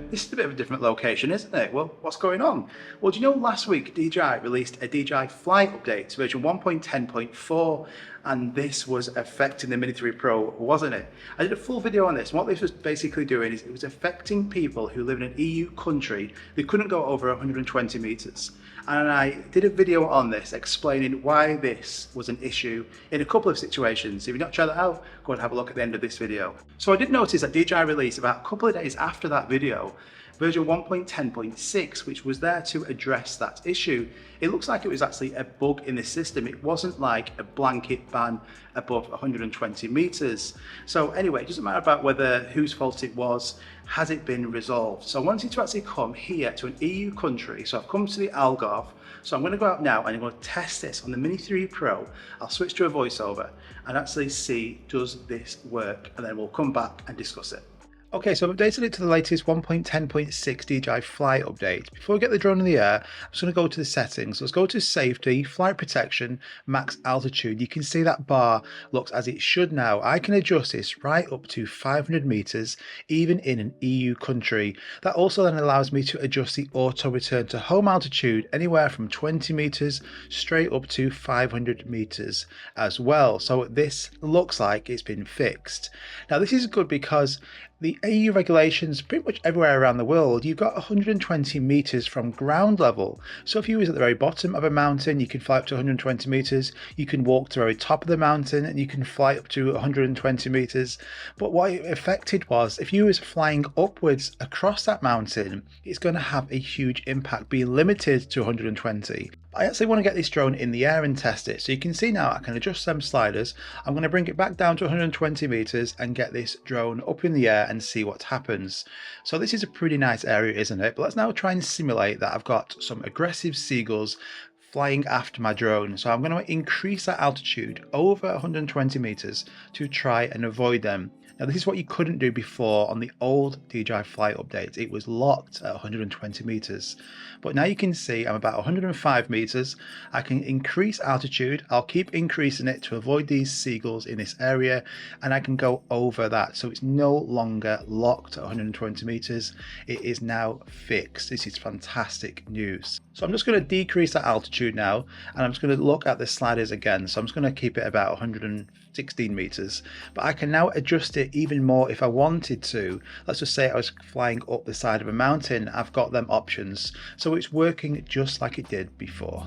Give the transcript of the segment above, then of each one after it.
this is a bit of a different location, isn't it? Well, what's going on? Well, do you know last week DJI released a DJI FLY update, version 1.10.4, and this was affecting the Mini 3 Pro, wasn't it? I did a full video on this, and what this was basically doing is it was affecting people who live in an EU country that couldn't go over 120 meters. And I did a video on this explaining why this was an issue in a couple of situations. If you've not tried that out, go and have a look at the end of this video. So I did notice that DJI released about a couple of days after that video version 1.10.6, which was there to address that issue. It looks like it was actually a bug in the system. It wasn't like a blanket ban above 120 meters. So anyway, it doesn't matter about whether whose fault it was, has it been resolved? So I wanted to actually come here to an EU country. So I've come to the Algarve. So I'm going to go out now and I'm going to test this on the Mini 3 Pro. I'll switch to a voiceover and actually see, does this work? And then we'll come back and discuss it. Okay, so I've updated it to the latest 1.10.6 DJI FLY update. Before we get the drone in the air, I'm just going to go to the settings. Let's go to safety, flight protection, max altitude. You can see that bar looks as it should now. I can adjust this right up to 500 meters, even in an EU country. That also then allows me to adjust the auto return to home altitude anywhere from 20 meters straight up to 500 meters as well. So this looks like it's been fixed. Now this is good because the EU regulations pretty much everywhere around the world, you've got 120 meters from ground level. So if you was at the very bottom of a mountain, you can fly up to 120 meters. You can walk to the very top of the mountain and you can fly up to 120 meters. But what it affected was if you was flying upwards across that mountain, it's going to have a huge impact, being limited to 120. I actually want to get this drone in the air and test it. So you can see now I can adjust them sliders. I'm going to bring it back down to 120 meters and get this drone up in the air and see what happens. So this is a pretty nice area, isn't it? But let's now try and simulate that I've got some aggressive seagulls flying after my drone. So I'm going to increase that altitude over 120 meters to try and avoid them. Now this is what you couldn't do before on the old DJI FLY update. It was locked at 120 meters. But now you can see I'm about 105 meters. I can increase altitude. I'll keep increasing it to avoid these seagulls in this area, and I can go over that. So it's no longer locked at 120 meters. It is now fixed. This is fantastic news. So I'm just going to decrease that altitude now, and I'm just going to look at the sliders again. So I'm just going to keep it about 116 meters, but I can now adjust it even more if I wanted to. Let's just say I was flying up the side of a mountain. I've got them options. So it's working just like it did before.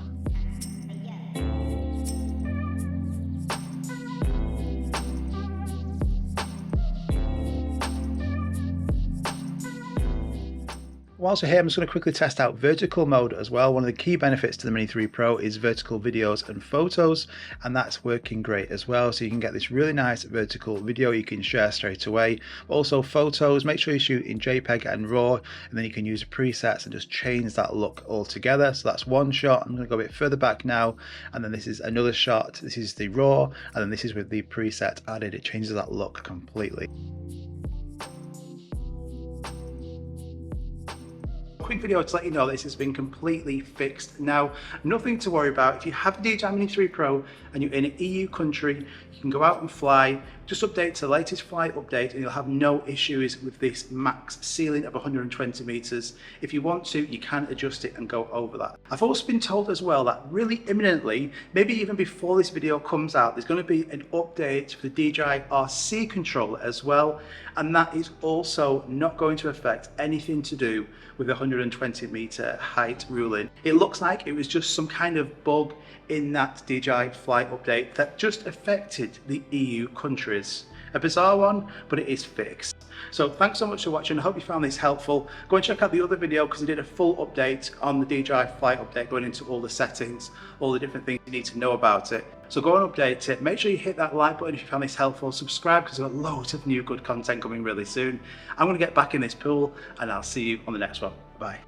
Whilst we're here, I'm just going to quickly test out vertical mode as well. One of the key benefits to the Mini 3 Pro is vertical videos and photos, and that's working great as well. So you can get this really nice vertical video you can share straight away. But also photos, make sure you shoot in JPEG and RAW, and then you can use presets and just change that look altogether. So that's one shot. I'm going to go a bit further back now, and then this is another shot. This is the RAW, and then this is with the preset added. It changes that look completely. Quick video to let you know this has been completely fixed now. Nothing to worry about. If you have a DJI Mini 3 Pro and you're in an EU country, you can go out and fly. Just update to the latest FLY update and you'll have no issues with this max ceiling of 120 meters. If you want to, you can adjust it and go over that. I've also been told as well that really imminently, maybe even before this video comes out, there's going to be an update for the DJI RC controller as well, and that is also not going to affect anything to do with the 120 meter height ruling. It looks like it was just some kind of bug in that DJI FLY update that just affected the EU countries. A bizarre one, but it is fixed. So thanks so much for watching. I hope you found this helpful. Go and check out the other video because I did a full update on the DJI FLY update, going into all the settings, all the different things you need to know about it. So go and update it. Make sure you hit that like button if you found this helpful. Subscribe because I've got loads of new good content coming really soon. I'm going to get back in this pool and I'll see you on the next one. Bye.